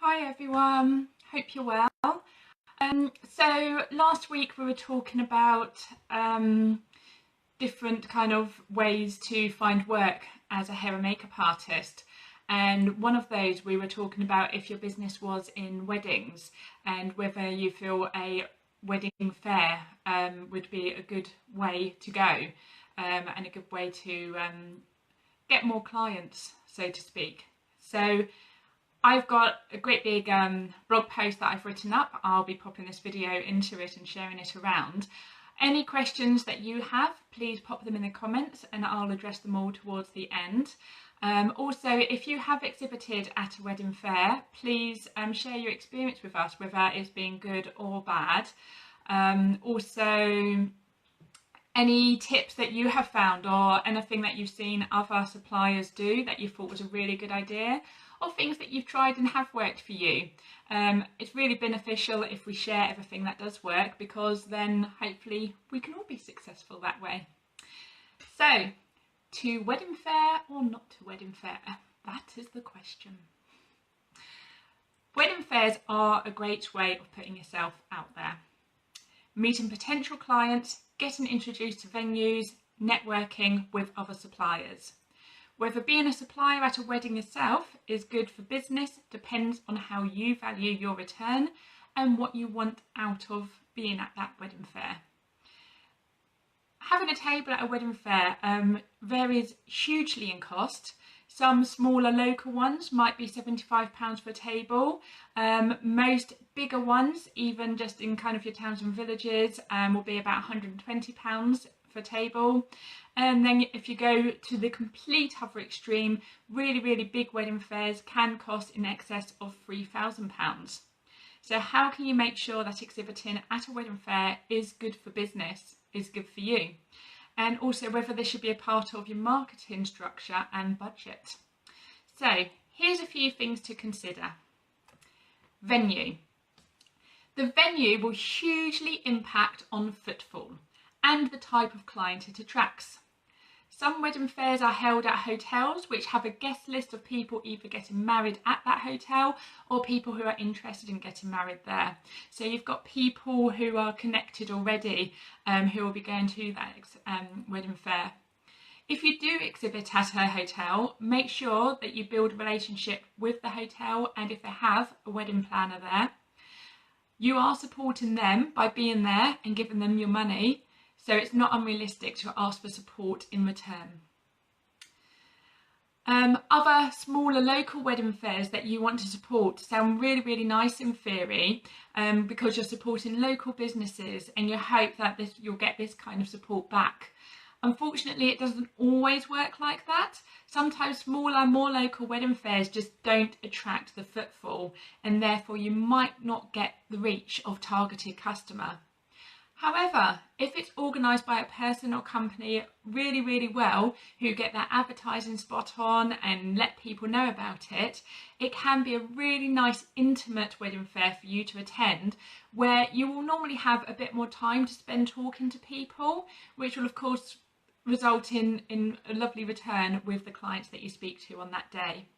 Hi everyone, hope you're well. So last week we were talking about different kind of ways to find work as a hair and makeup artist, and one of those we were talking about if your business was in weddings and whether you feel a wedding fair would be a good way to go and a good way to get more clients, so to speak. So I've got a great big blog post that I've written up. I'll be popping this video into it and sharing it around. Any questions that you have, please pop them in the comments and I'll address them all towards the end. Also, if you have exhibited at a wedding fair, please share your experience with us, whether it's been good or bad. Also, any tips that you have found or anything that you've seen other suppliers do that you thought was a really good idea, or things that you've tried and have worked for you. It's really beneficial if we share everything that does work, because then hopefully we can all be successful that way. So, to wedding fair or not to wedding fair? That is the question. Wedding fairs are a great way of putting yourself out there. Meeting potential clients, getting introduced to venues, networking with other suppliers. Whether being a supplier at a wedding yourself is good for business depends on how you value your return and what you want out of being at that wedding fair. Having a table at a wedding fair varies hugely in cost. Some smaller local ones might be £75 for a table. Most bigger ones, even just in kind of your towns and villages, will be about £120 for a table. And then if you go to the complete other extreme, really big wedding fairs can cost in excess of £3,000. So how can you make sure that exhibiting at a wedding fair is good for business, is good for you? And also whether this should be a part of your marketing structure and budget. So here's a few things to consider. Venue. The venue will hugely impact on footfall and the type of client it attracts. Some wedding fairs are held at hotels which have a guest list of people either getting married at that hotel or people who are interested in getting married there. So you've got people who are connected already who will be going to that wedding fair. If you do exhibit at a hotel, make sure that you build a relationship with the hotel, and if they have a wedding planner there, you are supporting them by being there and giving them your money. So it's not unrealistic to ask for support in return. Other smaller local wedding fairs that you want to support sound really nice in theory, because you're supporting local businesses and you hope that you'll get this kind of support back. Unfortunately, it doesn't always work like that. Sometimes smaller, more local wedding fairs just don't attract the footfall, and therefore you might not get the reach of targeted customer. However, if it's organised by a person or company really well, who get their advertising spot on and let people know about it, it can be a really nice intimate wedding fair for you to attend, where you will normally have a bit more time to spend talking to people, which will of course result in a lovely return with the clients that you speak to on that day.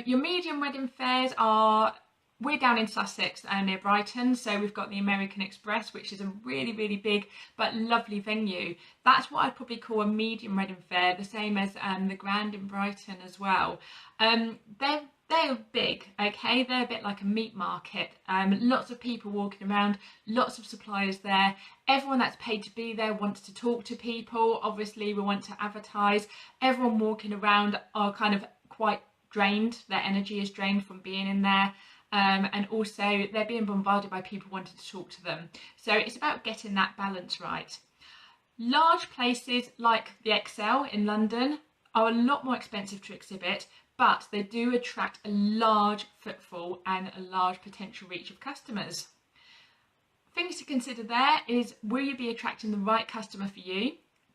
Your medium wedding fairs are... We're down in Sussex near Brighton, so we've got the American Express, which is a really big but lovely venue. That's what I'd probably call a medium wedding fair, the same as the Grand in Brighton as well. They're big, okay? They're a bit like a meat market. Lots of people walking around, lots of suppliers there. Everyone that's paid to be there wants to talk to people. Obviously, we want to advertise. Everyone walking around are kind of quite drained. Their energy is drained from being in there. And also they're being bombarded by people wanting to talk to them. So it's about getting that balance right. Large places like the Excel in London are a lot more expensive to exhibit, but they do attract a large footfall and a large potential reach of customers. Things to consider there is, will you be attracting the right customer for you?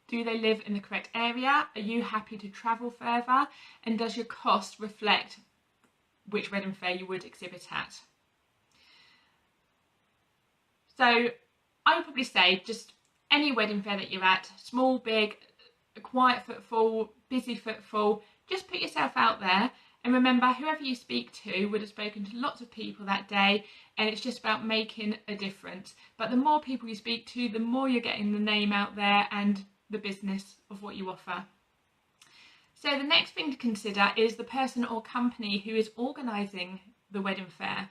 Do they live in the correct area? Are you happy to travel further? And does your cost reflect which wedding fair you would exhibit at? So I would probably say just any wedding fair that you're at, small, big, a quiet footfall, busy footfall, just put yourself out there And remember, whoever you speak to would have spoken to lots of people that day, and it's just about making a difference. But the more people you speak to, the more you're getting the name out there and the business of what you offer. So the next thing to consider is the person or company who is organising the wedding fair.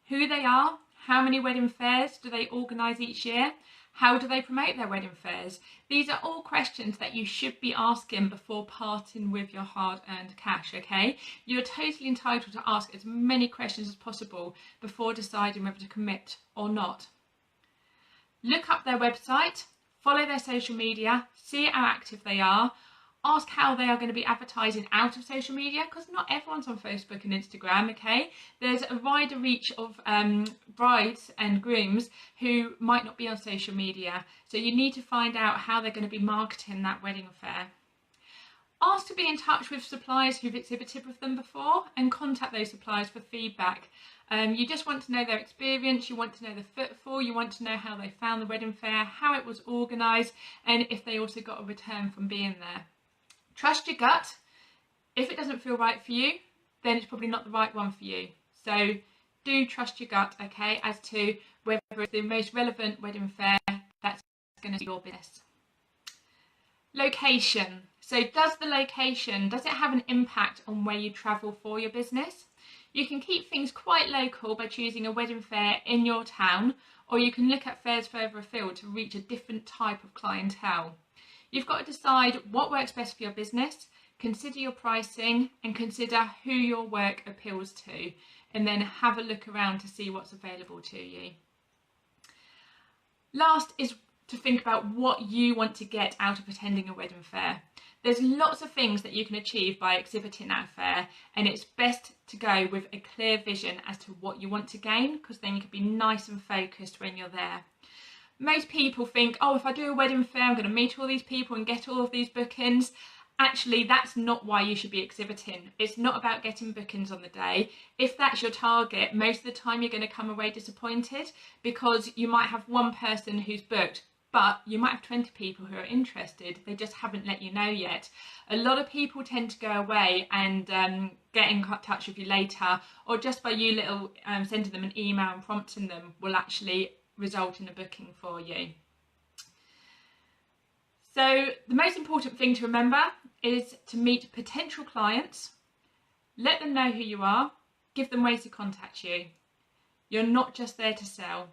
Who they are, how many wedding fairs do they organise each year, how do they promote their wedding fairs? These are all questions that you should be asking before parting with your hard-earned cash, okay? You're totally entitled to ask as many questions as possible before deciding whether to commit or not. Look up their website, follow their social media, see how active they are, ask how they are going to be advertising out of social media, because not everyone's on Facebook and Instagram, okay? There's a wider reach of brides and grooms who might not be on social media, so you need to find out how they're going to be marketing that wedding fair. Ask to be in touch with suppliers who've exhibited with them before and contact those suppliers for feedback. You just want to know their experience, you want to know the footfall, you want to know how they found the wedding fair, how it was organised, and if they also got a return from being there. Trust your gut. If it doesn't feel right for you, then it's probably not the right one for you. So do trust your gut, okay, as to whether it's the most relevant wedding fair that's going to be your business. Location. So does it have an impact on where you travel for your business? You can keep things quite local by choosing a wedding fair in your town, or you can look at fairs further afield to reach a different type of clientele. You've got to decide what works best for your business, consider your pricing and consider who your work appeals to, and then have a look around to see what's available to you. Last is to think about what you want to get out of attending a wedding fair. There's lots of things that you can achieve by exhibiting at a fair, and it's best to go with a clear vision as to what you want to gain, because then you can be nice and focused when you're there. Most people think, oh, if I do a wedding fair, I'm going to meet all these people and get all of these bookings. Actually, that's not why you should be exhibiting. It's not about getting bookings on the day. If that's your target, most of the time you're going to come away disappointed, because you might have one person who's booked, but you might have 20 people who are interested. They just haven't let you know yet. A lot of people tend to go away and get in touch with you later, or just by you sending them an email and prompting them will actually result in a booking for you. So the most important thing to remember is to meet potential clients, let them know who you are, give them ways to contact you. You're not just there to sell.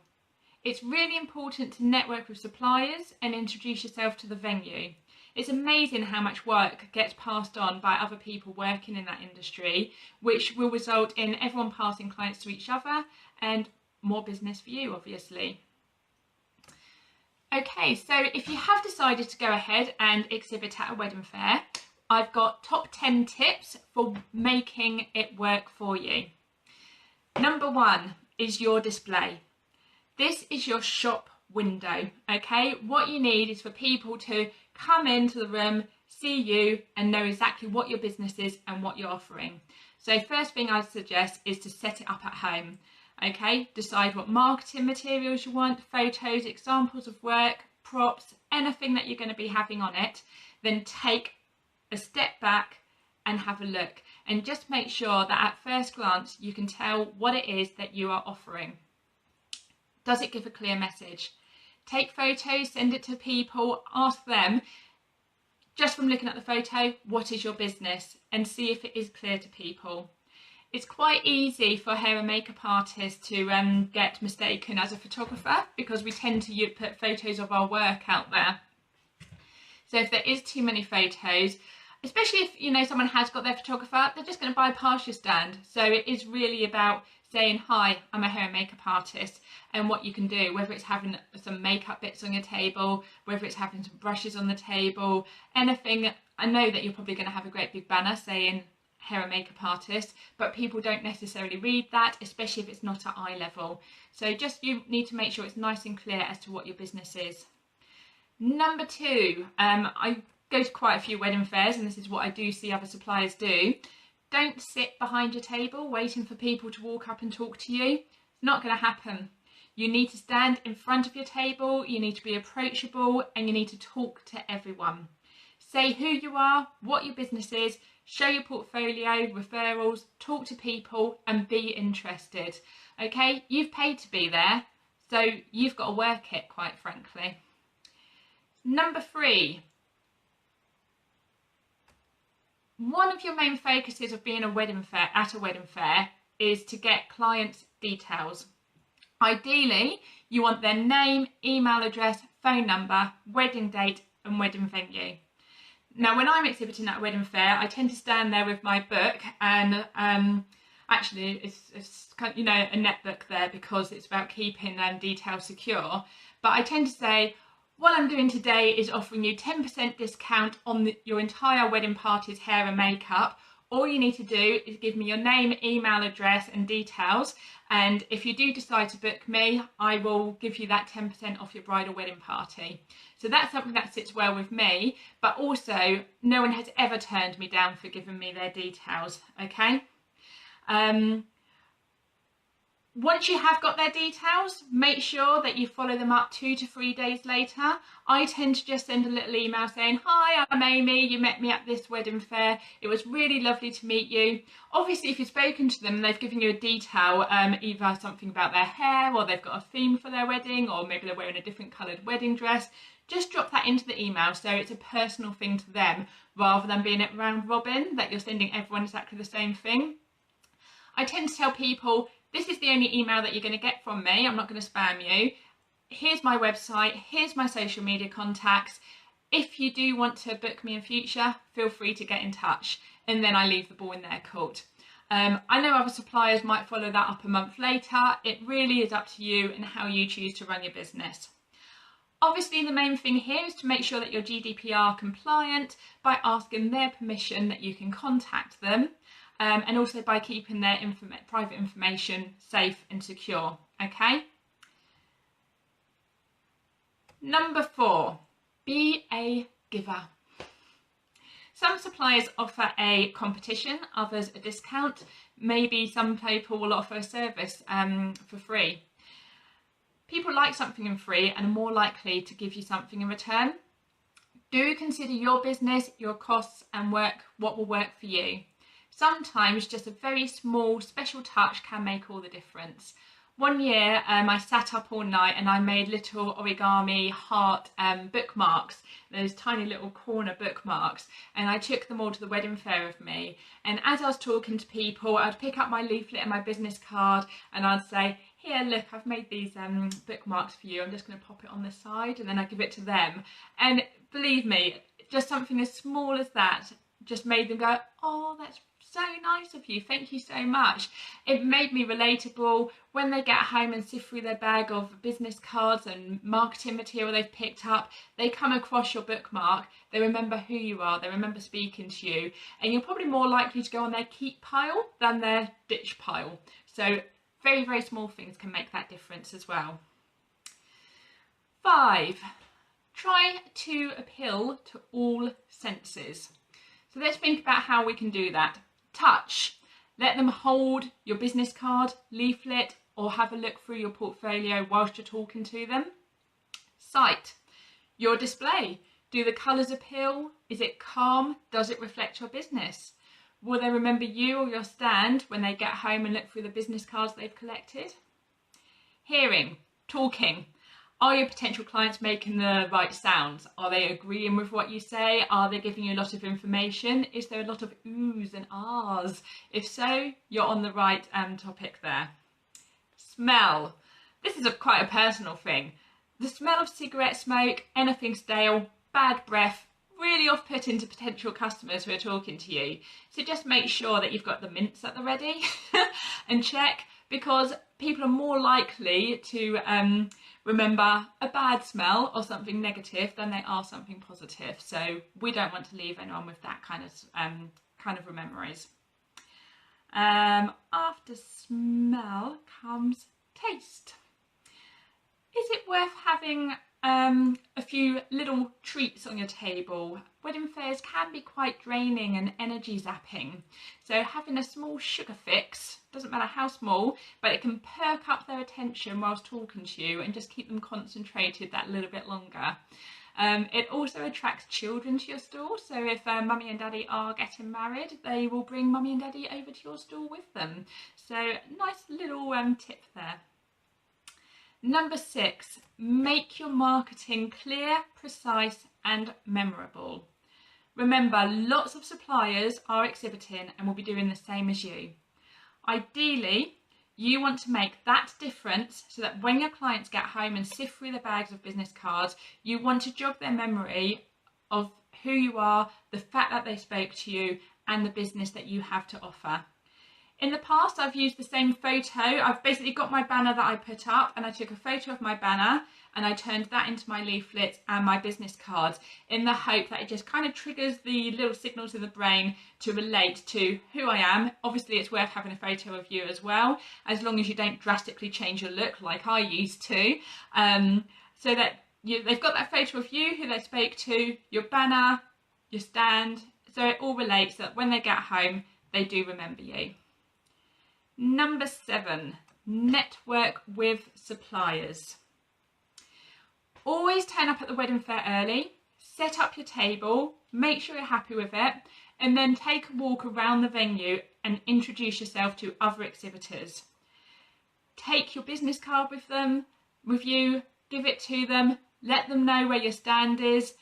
It's really important to network with suppliers and introduce yourself to the venue. It's amazing how much work gets passed on by other people working in that industry, which will result in everyone passing clients to each other and more business for you, obviously. Okay, so if you have decided to go ahead and exhibit at a wedding fair, I've got top 10 tips for making it work for you. Number 1 is your display. This is your shop window, okay? What you need is for people to come into the room, see you, and know exactly what your business is and what you're offering. So first thing I'd suggest is to set it up at home. Okay, decide what marketing materials you want, photos, examples of work, props, anything that you're going to be having on it. Then take a step back and have a look, and just make sure that at first glance you can tell what it is that you are offering. Does it give a clear message? Take photos, send it to people, ask them, just from looking at the photo, what is your business, and see if it is clear to people. It's quite easy for hair and makeup artists to get mistaken as a photographer, because we tend to put photos of our work out there. So if there is too many photos, especially if someone has got their photographer, they're just going to bypass your stand. So it is really about saying, hi, I'm a hair and makeup artist, and what you can do, whether it's having some makeup bits on your table, whether it's having some brushes on the table, anything. I know that you're probably going to have a great big banner saying hair and makeup artist, but people don't necessarily read that, especially if it's not at eye level. So just you need to make sure it's nice and clear as to what your business is. Number 2, I go to quite a few wedding fairs, and this is what I do see other suppliers do. Don't sit behind your table waiting for people to walk up and talk to you. It's not going to happen. You need to stand in front of your table, you need to be approachable, and you need to talk to everyone. Say who you are, what your business is, Show your portfolio, referrals, talk to people and be interested. Okay, you've paid to be there, so you've got to work it, quite frankly. Number 3, one of your main focuses of being at a wedding fair is to get clients' details. Ideally, you want their name, email address, phone number, wedding date and wedding venue. Now, when I'm exhibiting at a wedding fair, I tend to stand there with my book, and actually it's kind of, you know, a net book there because it's about keeping details secure. But I tend to say, what I'm doing today is offering you 10% discount on your entire wedding party's hair and makeup. All you need to do is give me your name, email address and details, and if you do decide to book me, I will give you that 10% off your bridal wedding party. So that's something that sits well with me, but also no one has ever turned me down for giving me their details, okay? Once you have got their details, make sure that you follow them up 2 to 3 days later. I tend to just send a little email saying, hi, I'm Amy, you met me at this wedding fair. It was really lovely to meet you. Obviously, if you've spoken to them and they've given you a detail, either something about their hair or they've got a theme for their wedding, or maybe they're wearing a different coloured wedding dress, just drop that into the email so it's a personal thing to them rather than being at round robin, that you're sending everyone exactly the same thing. I tend to tell people, this is the only email that you're going to get from me. I'm not going to spam you. Here's my website. Here's my social media contacts. If you do want to book me in future, feel free to get in touch. And then I leave the ball in their court. I know other suppliers might follow that up a month later. It really is up to you and how you choose to run your business. Obviously, the main thing here is to make sure that you're GDPR compliant by asking their permission that you can contact them. And also by keeping their private information safe and secure, okay? Number 4, be a giver. Some suppliers offer a competition, others a discount. Maybe some people will offer a service for free. People like something in free and are more likely to give you something in return. Do consider your business, your costs and what will work for you. Sometimes just a very small special touch can make all the difference. One year I sat up all night and I made little origami heart bookmarks, those tiny little corner bookmarks, and I took them all to the wedding fair with me. And as I was talking to people, I'd pick up my leaflet and my business card and I'd say, here, look, I've made these bookmarks for you. I'm just going to pop it on the side, and then I give it to them. And believe me, just something as small as that just made them go, oh, that's so nice of you, thank you so much. It made me relatable. When they get home and sift through their bag of business cards and marketing material they've picked up, they come across your bookmark, they remember who you are, they remember speaking to you, and you're probably more likely to go on their keep pile than their ditch pile. So very, very small things can make that difference as well. 5, try to appeal to all senses. So let's think about how we can do that. Touch. Let them hold your business card, leaflet, or have a look through your portfolio whilst you're talking to them. Sight. Your display. Do the colours appeal? Is it calm? Does it reflect your business? Will they remember you or your stand when they get home and look through the business cards they've collected? Hearing. Talking. Are your potential clients making the right sounds? Are they agreeing with what you say? Are they giving you a lot of information? Is there a lot of oohs and ahs? If so, you're on the right topic there. Smell. This is quite a personal thing. The smell of cigarette smoke, anything stale, bad breath, really off-putting to potential customers who are talking to you. So just make sure that you've got the mints at the ready and check, because people are more likely to remember a bad smell or something negative than they are something positive. So we don't want to leave anyone with that kind of memories. After smell comes taste. Is it worth having a few little treats on your table? Wedding fairs can be quite draining and energy zapping, so having a small sugar fix, doesn't matter how small, but it can perk up their attention whilst talking to you and just keep them concentrated that little bit longer. It also attracts children to your stall, so if mummy and daddy are getting married, they will bring mummy and daddy over to your stall with them. So nice little tip there. Number 6, make your marketing clear, precise and memorable. Remember, lots of suppliers are exhibiting and will be doing the same as you. Ideally, you want to make that difference so that when your clients get home and sift through the bags of business cards, you want to jog their memory of who you are, the fact that they spoke to you and the business that you have to offer. In the past, I've used the same photo. I've basically got my banner that I put up and I took a photo of my banner and I turned that into my leaflets and my business cards in the hope that it just kind of triggers the little signals in the brain to relate to who I am. Obviously, it's worth having a photo of you as well, as long as you don't drastically change your look like I used to, so that they've got that photo of you, who they spoke to, your banner, your stand, so it all relates so that when they get home, they do remember you. Number 7, network with suppliers. Always turn up at the wedding fair early, set up your table, make sure you're happy with it, and then take a walk around the venue and introduce yourself to other exhibitors. Take your business card with you, give it to them, let them know where your stand is.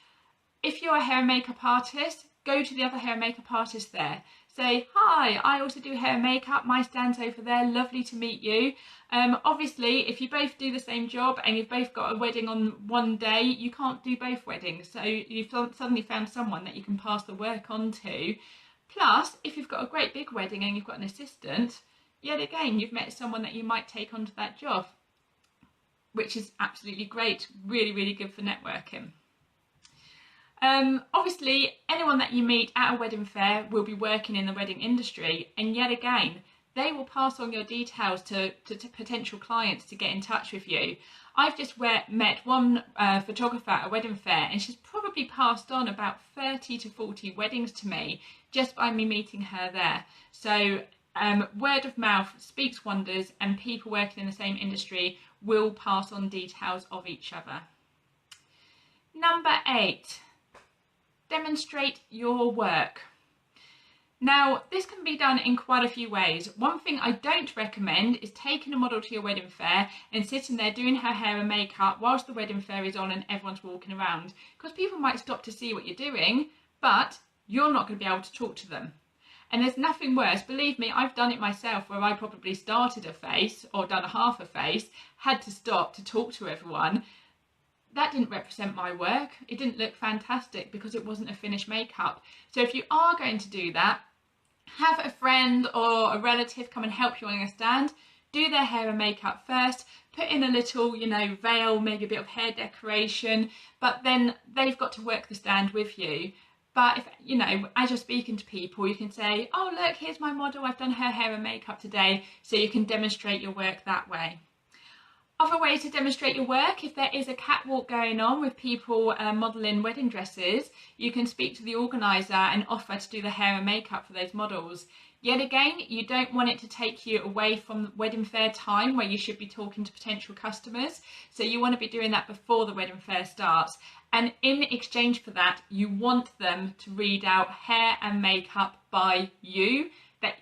If you're a hair and makeup artist, go to the other hair and makeup artists there. Say, hi, I also do hair and makeup, my stand's over there, lovely to meet you. Obviously, if you both do the same job and you've both got a wedding on one day, you can't do both weddings. So you've suddenly found someone that you can pass the work on to. Plus, if you've got a great big wedding and you've got an assistant, yet again, you've met someone that you might take onto that job, which is absolutely great, really, really good for networking. Obviously, anyone that you meet at a wedding fair will be working in the wedding industry, and yet again, they will pass on your details to potential clients to get in touch with you. I've just met one photographer at a wedding fair, and she's probably passed on about 30 to 40 weddings to me just by me meeting her there. So word of mouth speaks wonders, and people working in the same industry will pass on details of each other. Number 8. Demonstrate your work. Now, this can be done in quite a few ways. One thing I don't recommend is taking a model to your wedding fair and sitting there doing her hair and makeup whilst the wedding fair is on and everyone's walking around, because people might stop to see what you're doing, but you're not going to be able to talk to them. And there's nothing worse, believe me, I've done it myself, where I probably started a face or done a half a face, had to stop to talk to everyone. That didn't represent my work. It didn't look fantastic because it wasn't a finished makeup. So if you are going to do that, have a friend or a relative come and help you on your stand. Do their hair and makeup first. Put in a little, veil, maybe a bit of hair decoration, but then they've got to work the stand with you. But if, as you're speaking to people, you can say, oh, look, here's my model. I've done her hair and makeup today. So you can demonstrate your work that way. Other ways to demonstrate your work, if there is a catwalk going on with people modelling wedding dresses, you can speak to the organiser and offer to do the hair and makeup for those models. Yet again, you don't want it to take you away from the wedding fair time where you should be talking to potential customers. So you want to be doing that before the wedding fair starts. And in exchange for that, you want them to read out hair and makeup by you that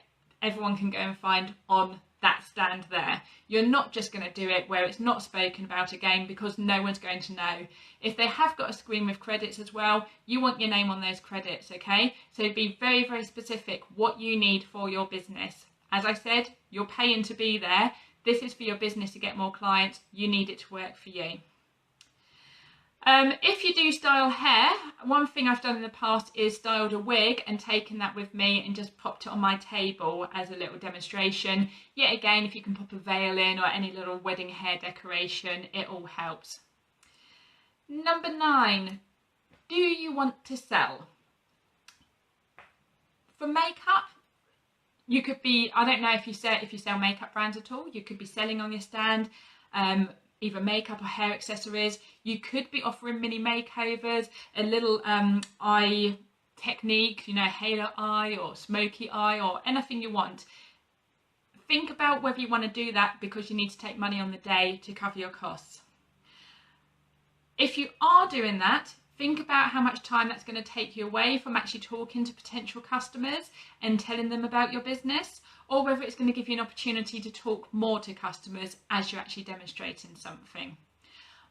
everyone can go and find on that stand there. You're not just going to do it where it's not spoken about again, because no one's going to know. If they have got a screen with credits as well, you want your name on those credits, okay? So be very, very specific what you need for your business. As I said, you're paying to be there. This is for your business to get more clients. You need it to work for you. If you do style hair, one thing I've done in the past is styled a wig and taken that with me and just popped it on my table as a little demonstration. Yet again, if you can pop a veil in or any little wedding hair decoration, it all helps. Number 9, do you want to sell? For makeup, you could be, I don't know if you sell makeup brands at all, you could be selling on your stand. Either makeup or hair accessories. You could be offering mini makeovers, a little eye technique, halo eye or smoky eye or anything you want. Think about whether you want to do that because you need to take money on the day to cover your costs. If you are doing that, think about how much time that's going to take you away from actually talking to potential customers and telling them about your business, or whether it's going to give you an opportunity to talk more to customers as you're actually demonstrating something.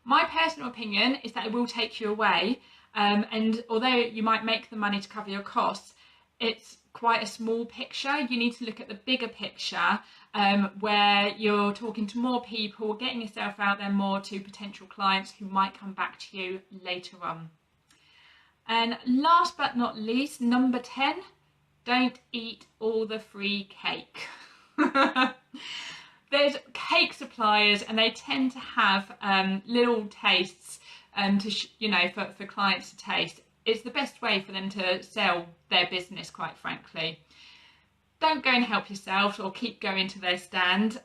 My personal opinion is that it will take you away, and although you might make the money to cover your costs, it's quite a small picture. You need to look at the bigger picture, where you're talking to more people, getting yourself out there more to potential clients who might come back to you later on. And last but not least, number 10, don't eat all the free cake. There's cake suppliers and they tend to have little tastes for clients to taste. It's the best way for them to sell their business, quite frankly. Don't go and help yourself or keep going to their stand.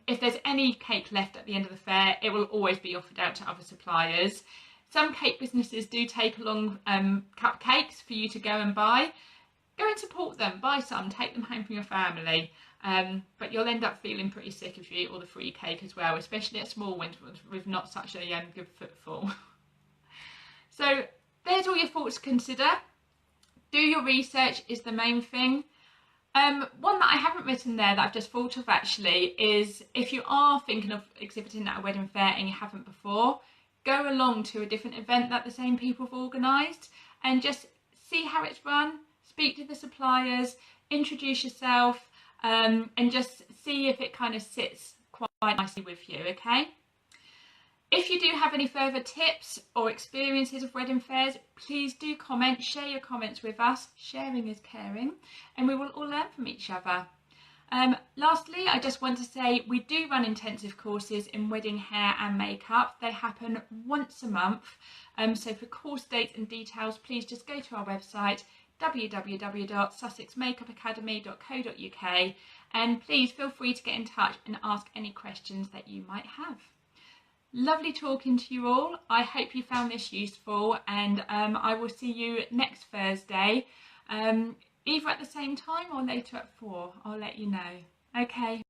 If there's any cake left at the end of the fair, it will always be offered out to other suppliers. Some cake businesses do take along cupcakes for you to go and buy. Go and support them, buy some, take them home for your family. But you'll end up feeling pretty sick if you eat all the free cake as well, especially at small ones with not such a good footfall. So there's all your thoughts to consider. Do your research is the main thing. One that I haven't written there that I've just thought of actually is, if you are thinking of exhibiting at a wedding fair and you haven't before, go along to a different event that the same people have organised and just see how it's run, speak to the suppliers, introduce yourself, and just see if it kind of sits quite nicely with you, okay? If you do have any further tips or experiences of wedding fairs, please do comment, share your comments with us. Sharing is caring, and we will all learn from each other. Lastly, I just want to say we do run intensive courses in wedding hair and makeup. They happen once a month. So for course dates and details, please just go to our website, www.sussexmakeupacademy.co.uk, and please feel free to get in touch and ask any questions that you might have. Lovely talking to you all. I hope you found this useful, and I will see you next Thursday, either at the same time or later at 4. I'll let you know. Okay.